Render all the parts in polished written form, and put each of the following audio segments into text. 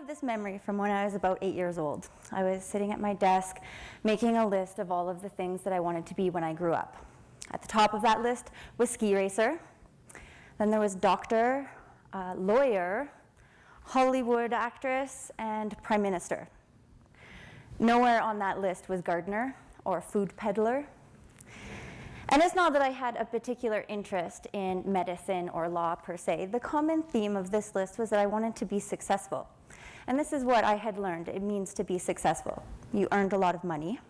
have this memory from when I was about 8 years old. I was sitting at my desk making a list of all of the things that I wanted to be when I grew up. At the top of that list was ski racer. Then there was doctor, lawyer, Hollywood actress, and prime minister. Nowhere on that list was gardener or food peddler. And it's not that I had a particular interest in medicine or law per se. The common theme of this list was that I wanted to be successful. And this is what I had learned it means to be successful. You earned a lot of money,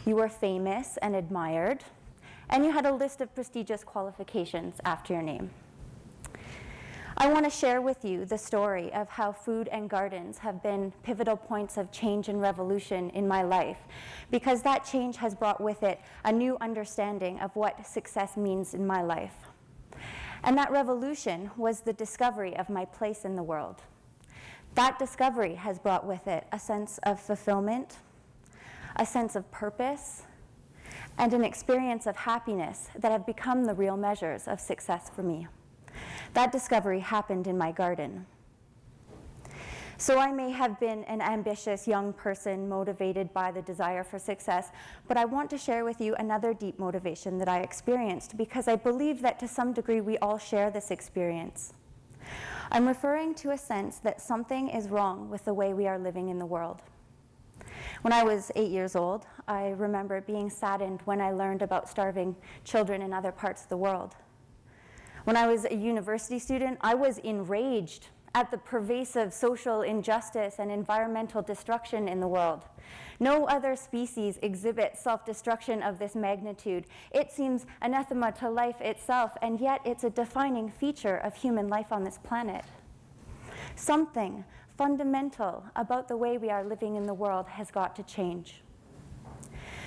you were famous and admired, and you had a list of prestigious qualifications after your name. I want to share with you the story of how food and gardens have been pivotal points of change and revolution in my life, because that change has brought with it a new understanding of what success means in my life. And that revolution was the discovery of my place in the world. That discovery has brought with it a sense of fulfillment, a sense of purpose, and an experience of happiness that have become the real measures of success for me. That discovery happened in my garden. So I may have been an ambitious young person motivated by the desire for success, but I want to share with you another deep motivation that I experienced because I believe that to some degree we all share this experience. I'm referring to a sense that something is wrong with the way we are living in the world. When I was 8 years old, I remember being saddened when I learned about starving children in other parts of the world. When I was a university student, I was enraged at the pervasive social injustice and environmental destruction in the world. No other species exhibits self-destruction of this magnitude. It seems anathema to life itself, and yet it's a defining feature of human life on this planet. Something fundamental about the way we are living in the world has got to change.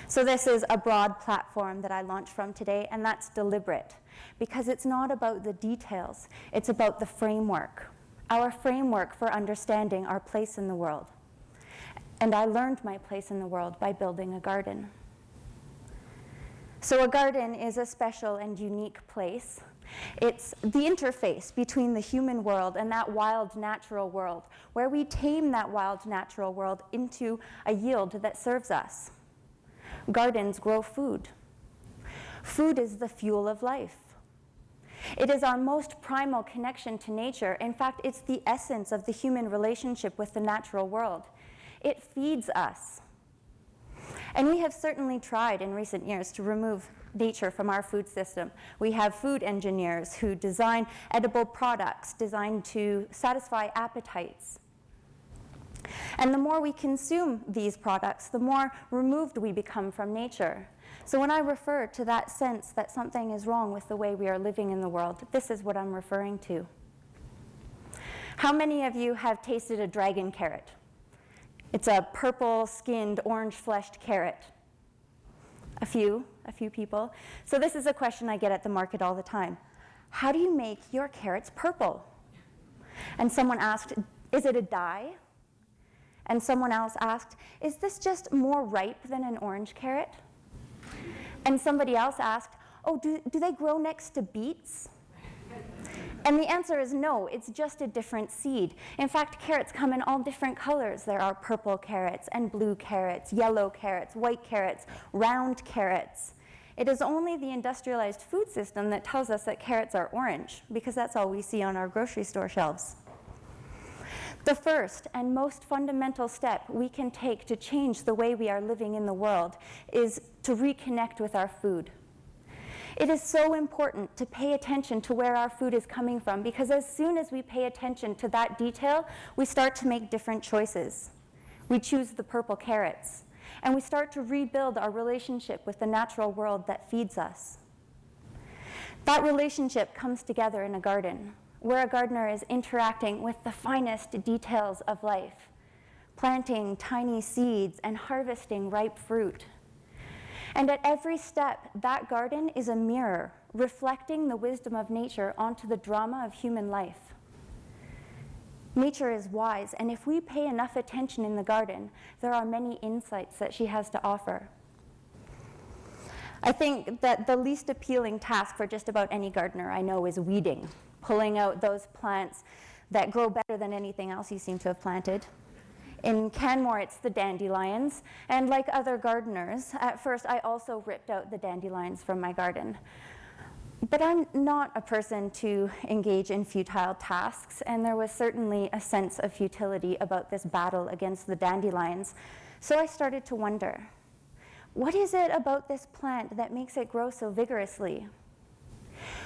So this is a broad platform that I launched from today, and that's deliberate, because it's not about the details, it's about the framework, our framework for understanding our place in the world. And I learned my place in the world by building a garden. So a garden is a special and unique place. It's the interface between the human world and that wild natural world, where we tame that wild natural world into a yield that serves us. Gardens grow food. Food is the fuel of life. It is our most primal connection to nature. In fact, it's the essence of the human relationship with the natural world. It feeds us. And we have certainly tried in recent years to remove nature from our food system. We have food engineers who design edible products designed to satisfy appetites. And the more we consume these products, the more removed we become from nature. So when I refer to that sense that something is wrong with the way we are living in the world, this is what I'm referring to. How many of you have tasted a dragon carrot? It's a purple-skinned, orange-fleshed carrot. A few people. So this is a question I get at the market all the time. How do you make your carrots purple? And someone asked, is it a dye? And someone else asked, is this just more ripe than an orange carrot? And somebody else asked, oh, do they grow next to beets? And the answer is no, it's just a different seed. In fact, carrots come in all different colors. There are purple carrots and blue carrots, yellow carrots, white carrots, round carrots. It is only the industrialized food system that tells us that carrots are orange, because that's all we see on our grocery store shelves. The first and most fundamental step we can take to change the way we are living in the world is to reconnect with our food. It is so important to pay attention to where our food is coming from, because as soon as we pay attention to that detail, we start to make different choices. We choose the purple carrots, and we start to rebuild our relationship with the natural world that feeds us. That relationship comes together in a garden, where a gardener is interacting with the finest details of life, planting tiny seeds and harvesting ripe fruit. And at every step, that garden is a mirror reflecting the wisdom of nature onto the drama of human life. Nature is wise, and if we pay enough attention in the garden, there are many insights that she has to offer. I think that the least appealing task for just about any gardener I know is weeding, pulling out those plants that grow better than anything else you seem to have planted. In Canmore, it's the dandelions, and like other gardeners, at first I also ripped out the dandelions from my garden. But I'm not a person to engage in futile tasks, and there was certainly a sense of futility about this battle against the dandelions. So I started to wonder, what is it about this plant that makes it grow so vigorously?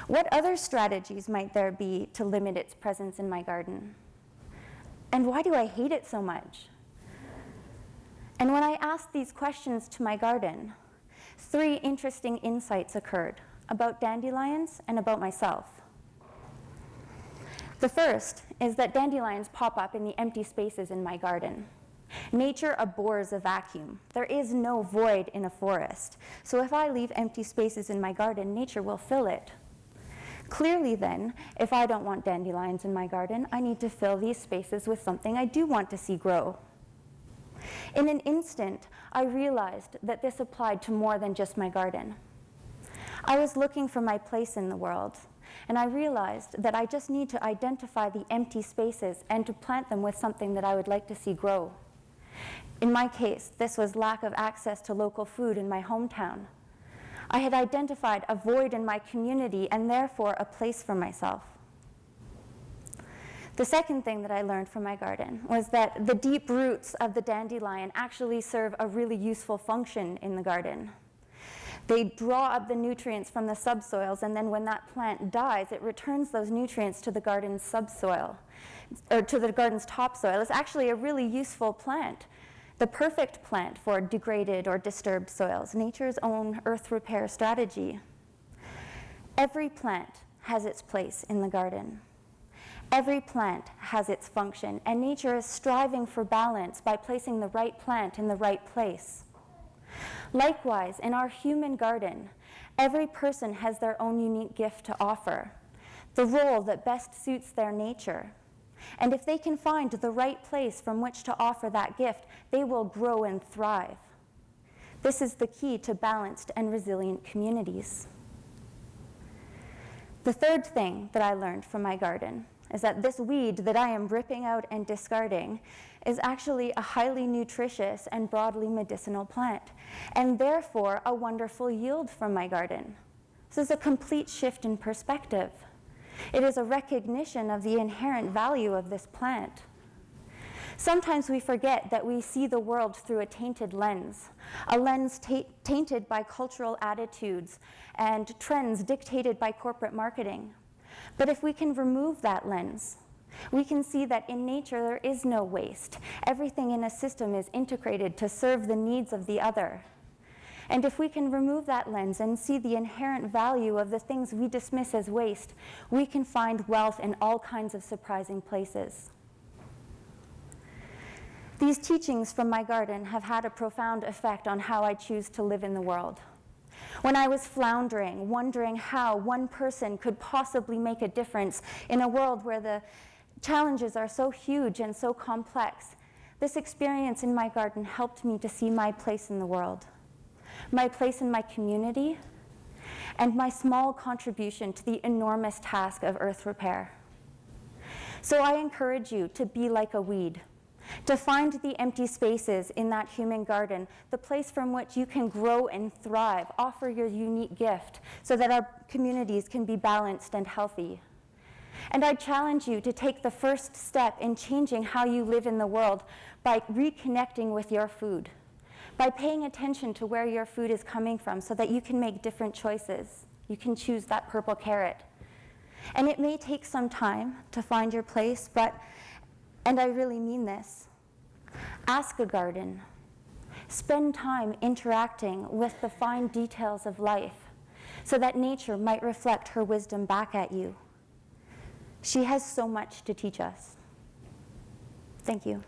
What other strategies might there be to limit its presence in my garden? And why do I hate it so much? And when I asked these questions to my garden, 3 interesting insights occurred about dandelions and about myself. The first is that dandelions pop up in the empty spaces in my garden. Nature abhors a vacuum. There is no void in a forest. So if I leave empty spaces in my garden, nature will fill it. Clearly then, if I don't want dandelions in my garden, I need to fill these spaces with something I do want to see grow. In an instant, I realized that this applied to more than just my garden. I was looking for my place in the world, and I realized that I just need to identify the empty spaces and to plant them with something that I would like to see grow. In my case, this was lack of access to local food in my hometown. I had identified a void in my community and therefore a place for myself. The second thing that I learned from my garden was that the deep roots of the dandelion actually serve a really useful function in the garden. They draw up the nutrients from the subsoils, and then when that plant dies, it returns those nutrients to the garden's subsoil, or to the garden's topsoil. It's actually a really useful plant, the perfect plant for degraded or disturbed soils, nature's own earth repair strategy. Every plant has its place in the garden. Every plant has its function, and nature is striving for balance by placing the right plant in the right place. Likewise, in our human garden, every person has their own unique gift to offer, the role that best suits their nature. And if they can find the right place from which to offer that gift, they will grow and thrive. This is the key to balanced and resilient communities. The third thing that I learned from my garden is that this weed that I am ripping out and discarding is actually a highly nutritious and broadly medicinal plant, and therefore a wonderful yield from my garden. This is a complete shift in perspective. It is a recognition of the inherent value of this plant. Sometimes we forget that we see the world through a tainted lens, a lens tainted by cultural attitudes and trends dictated by corporate marketing. But if we can remove that lens, we can see that in nature there is no waste. Everything in a system is integrated to serve the needs of the other. And if we can remove that lens and see the inherent value of the things we dismiss as waste, we can find wealth in all kinds of surprising places. These teachings from my garden have had a profound effect on how I choose to live in the world. When I was floundering, wondering how one person could possibly make a difference in a world where the challenges are so huge and so complex, this experience in my garden helped me to see my place in the world, my place in my community, and my small contribution to the enormous task of earth repair. So I encourage you to be like a weed, to find the empty spaces in that human garden, the place from which you can grow and thrive, offer your unique gift so that our communities can be balanced and healthy. And I challenge you to take the first step in changing how you live in the world by reconnecting with your food, by paying attention to where your food is coming from so that you can make different choices. You can choose that purple carrot. And it may take some time to find your place, but, and I really mean this, ask a garden. Spend time interacting with the fine details of life so that nature might reflect her wisdom back at you. She has so much to teach us. Thank you.